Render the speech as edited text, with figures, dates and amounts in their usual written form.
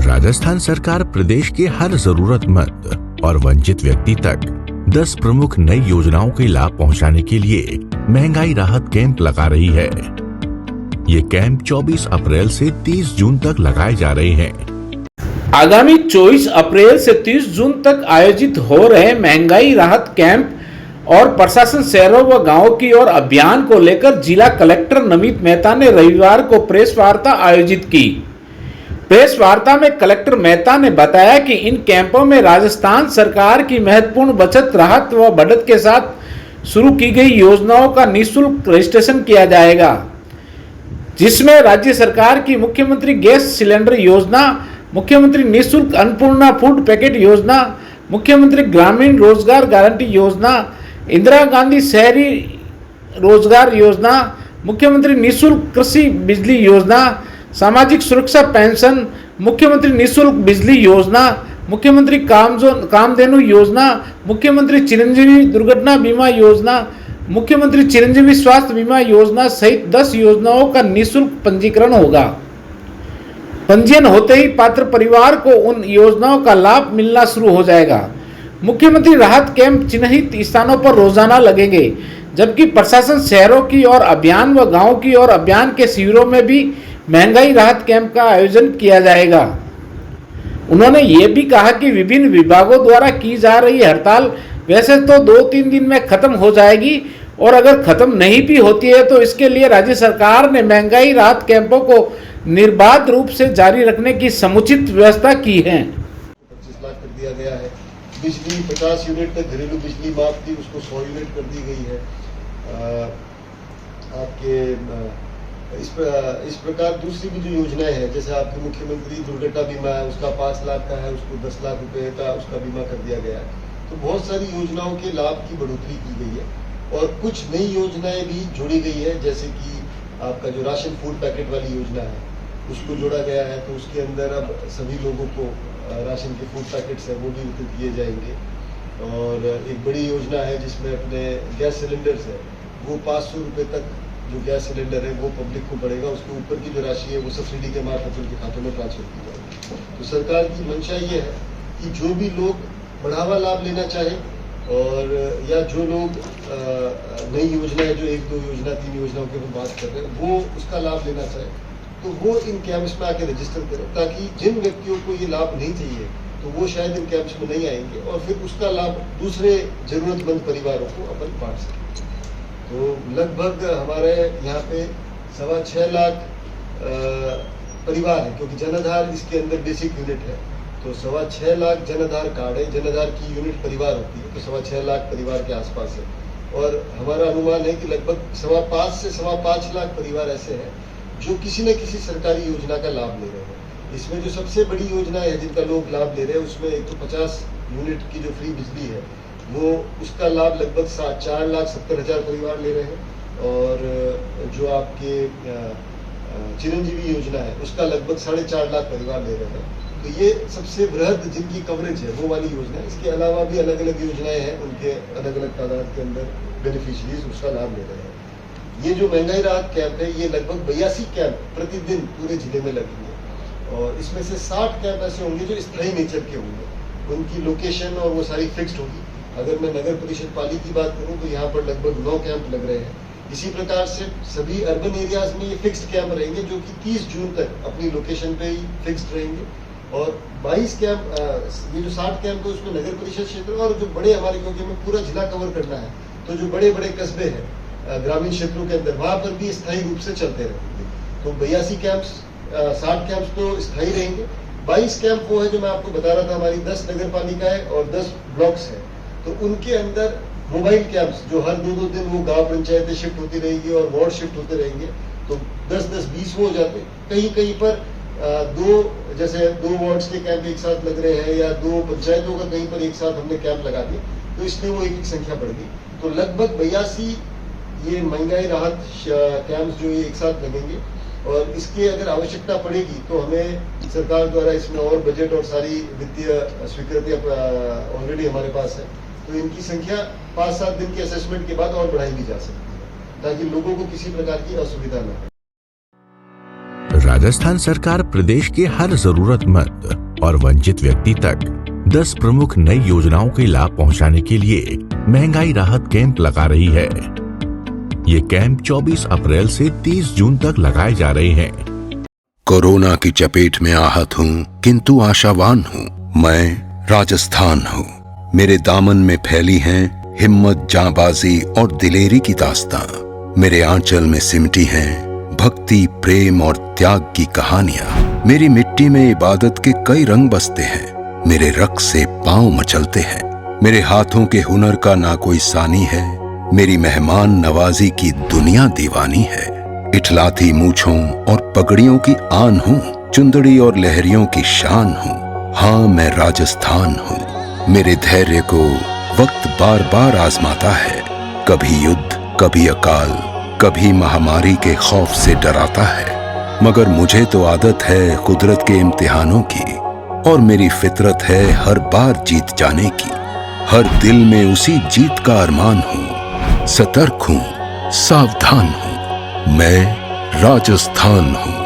राजस्थान सरकार प्रदेश के हर जरूरतमंद और वंचित व्यक्ति तक 10 प्रमुख नई योजनाओं के लाभ पहुंचाने के लिए महंगाई राहत कैंप लगा रही है। ये कैंप 24 अप्रैल से 30 जून तक लगाए जा रहे हैं। आगामी 24 अप्रैल से 30 जून तक आयोजित हो रहे महंगाई राहत कैंप और प्रशासन शहरों व गांवों की ओर अभियान को लेकर जिला कलेक्टर नमित मेहता ने रविवार को प्रेस वार्ता आयोजित की। प्रेस वार्ता में कलेक्टर मेहता ने बताया कि इन कैंपों में राजस्थान सरकार की महत्वपूर्ण बचत राहत व बढ़त के साथ शुरू की गई योजनाओं का निःशुल्क रजिस्ट्रेशन किया जाएगा, जिसमें राज्य सरकार की मुख्यमंत्री गैस सिलेंडर योजना, मुख्यमंत्री निःशुल्क अन्नपूर्णा फूड पैकेट योजना, मुख्यमंत्री ग्रामीण रोजगार गारंटी योजना, इंदिरा गांधी शहरी रोजगार योजना, मुख्यमंत्री निःशुल्क कृषि बिजली योजना, सामाजिक सुरक्षा पेंशन, मुख्यमंत्री निःशुल्क बिजली योजना, मुख्यमंत्री कामधेनु योजना, मुख्यमंत्री चिरंजीवी दुर्घटना बीमा योजना, मुख्यमंत्री चिरंजीवी स्वास्थ्य बीमा योजना सहित 10 योजनाओं का निःशुल्क पंजीकरण होगा। पंजीयन होते ही पात्र परिवार को उन योजनाओं का लाभ मिलना शुरू हो जाएगा। मुख्यमंत्री राहत कैंप चिन्हित स्थानों पर रोजाना लगेंगे, जबकि प्रशासन शहरों की ओर अभियान व गांव की ओर अभियान के शिविरों में भी महंगाई राहत कैंप का आयोजन किया जाएगा। उन्होंने ये भी कहा कि विभिन्न विभागों द्वारा की जा रही हड़ताल वैसे तो 2-3 दिन में खत्म हो जाएगी और अगर खत्म नहीं भी होती है तो इसके लिए राज्य सरकार ने महंगाई राहत कैंपों को निर्बाध रूप से जारी रखने की समुचित व्यवस्था की है। 25 लाख कर दिया गया है। बिजली 50 यूनिट तक घरेलू बिजली माफ थी, उसको 100 यूनिट कर दी गई है। आपके इस प्रकार दूसरी भी जो योजनाएं हैं, जैसे आपके मुख्यमंत्री दुर्घटना बीमा है, उसका 5 लाख का है, उसको 10 लाख रुपए का उसका बीमा कर दिया गया है। तो बहुत सारी योजनाओं के लाभ की बढ़ोतरी की गई है और कुछ नई योजनाएं भी जोड़ी गई है, जैसे कि आपका जो राशन फूड पैकेट वाली योजना है उसको जोड़ा गया है। तो उसके अंदर अब सभी लोगों को राशन के फूड पैकेट्स है वो भी वितरित किए जाएंगे। और एक बड़ी योजना है जिसमें अपने गैस सिलेंडर्स है वो 500 रुपये तक जो गैस सिलेंडर है वो पब्लिक को पड़ेगा, उसके ऊपर की जो राशि है वो सब्सिडी के मार्फत उनके खातों में ट्रांसफर की जाएगी। तो सरकार की मंशा ये है कि जो भी लोग बढ़ावा लाभ लेना चाहे और या जो लोग नई योजनाएं जो 1-2 योजना 3 योजनाओं की हम बात कर रहे हैं वो उसका लाभ लेना चाहे तो वो इन कैंप्स में आके रजिस्टर करें, ताकि जिन व्यक्तियों को ये लाभ नहीं चाहिए तो वो शायद इन कैंप्स में नहीं आएंगे और फिर उसका लाभ दूसरे जरूरतमंद परिवारों को अपन बांट सकें। तो लगभग हमारे यहाँ पे 6.25 लाख परिवार है, क्योंकि जन आधार इसके अंदर बेसिक यूनिट है। तो 6.25 लाख जन आधार कार्ड है, जन आधार की यूनिट परिवार होती है, तो 6.25 लाख परिवार के आसपास है। और हमारा अनुमान है कि लगभग 5.25 से 5.25 लाख परिवार ऐसे हैं जो किसी न किसी सरकारी योजना का लाभ ले रहे हैं। इसमें जो सबसे बड़ी योजना है जिनका लोग लाभ ले रहे हैं उसमें एक तो 50 यूनिट की जो फ्री बिजली है वो उसका लाभ लगभग 4,70,000 परिवार ले रहे हैं। और जो आपके चिरंजीवी योजना है उसका लगभग 4.5 लाख परिवार ले रहे हैं। तो ये सबसे बृहद जिनकी कवरेज है वो वाली योजना है। इसके अलावा भी अलग अलग योजनाएं हैं, उनके अलग अलग तादाद के अंदर बेनिफिशियरीज उसका लाभ ले रहे हैं। ये जो महंगाई राहत कैंप है ये लगभग 82 कैंप प्रतिदिन पूरे जिले में लगेंगे और इसमें से 60 कैंप ऐसे होंगे जो स्थायी नेचर के होंगे, उनकी लोकेशन और वो सारी फिक्स्ड होगी। अगर मैं नगर परिषद पाली की बात करूं तो यहाँ पर लगभग 9 कैंप लग रहे हैं। इसी प्रकार से सभी अर्बन एरियाज में ये फिक्स्ड कैंप रहेंगे जो कि 30 जून तक अपनी लोकेशन पे ही फिक्स्ड रहेंगे। और 22 कैंप ये जो 60 कैंप है उसमें नगर परिषद क्षेत्र और जो बड़े हमारे, क्योंकि हमें पूरा जिला कवर करना है तो जो बड़े बड़े कस्बे हैं ग्रामीण क्षेत्रों के अंदर वहां पर भी स्थायी रूप से चलते रहेंगे। तो 82 कैंप्स 60 कैंप्स तो स्थायी रहेंगे। 22 कैंप वो है जो मैं आपको बता रहा था, हमारी 10 नगर पालिका है और 10 ब्लॉक्स है। तो उनके अंदर मोबाइल कैंप्स जो हर 2-2 दिन वो गांव पंचायतें शिफ्ट होती रहेंगी और वार्ड शिफ्ट होते रहेंगे, तो 10-10-20 हो जाते। कहीं कहीं पर जैसे 2 वार्ड्स के कैंप एक साथ लग रहे हैं या 2 पंचायतों का कहीं पर एक साथ हमने कैंप लगा दिए, तो इसलिए वो एक संख्या बढ़ गई। तो लगभग 82 ये महंगाई राहत कैंप्स जो ये एक साथ लगेंगे और इसकी अगर आवश्यकता पड़ेगी तो हमें सरकार द्वारा इसमें और बजट और सारी वित्तीय स्वीकृति ऑलरेडी हमारे पास है। तो इनकी संख्या 5-7 दिन के असेसमेंट के बाद और बढ़ाई भी जा सकती है। ताकि लोगों को किसी प्रकार की असुविधा न हो। राजस्थान सरकार प्रदेश के हर जरूरतमंद और वंचित व्यक्ति तक 10 प्रमुख नई योजनाओं के लाभ पहुंचाने के लिए महंगाई राहत कैंप लगा रही है। ये कैंप 24 अप्रैल से 30 जून तक लगाए जा रहे हैं। कोरोना की चपेट में आहत हूँ किंतु आशावान हूँ। मैं राजस्थान हूँ। मेरे दामन में फैली हैं हिम्मत, जांबाजी और दिलेरी की दास्तां। मेरे आंचल में सिमटी हैं भक्ति, प्रेम और त्याग की कहानियां। मेरी मिट्टी में इबादत के कई रंग बसते हैं। मेरे रक्त से पांव मचलते हैं। मेरे हाथों के हुनर का ना कोई सानी है। मेरी मेहमान नवाजी की दुनिया दीवानी है। इठलाती मूछों और पगड़ियों की आन हूँ, चुंदड़ी और लहरियों की शान हूँ। हाँ, मैं राजस्थान हूँ। मेरे धैर्य को वक्त बार बार आजमाता है। कभी युद्ध, कभी अकाल, कभी महामारी के खौफ से डराता है। मगर मुझे तो आदत है कुदरत के इम्तिहानों की, और मेरी फितरत है हर बार जीत जाने की। हर दिल में उसी जीत का अरमान हूँ। सतर्क हूँ, सावधान हूँ। मैं राजस्थान हूँ।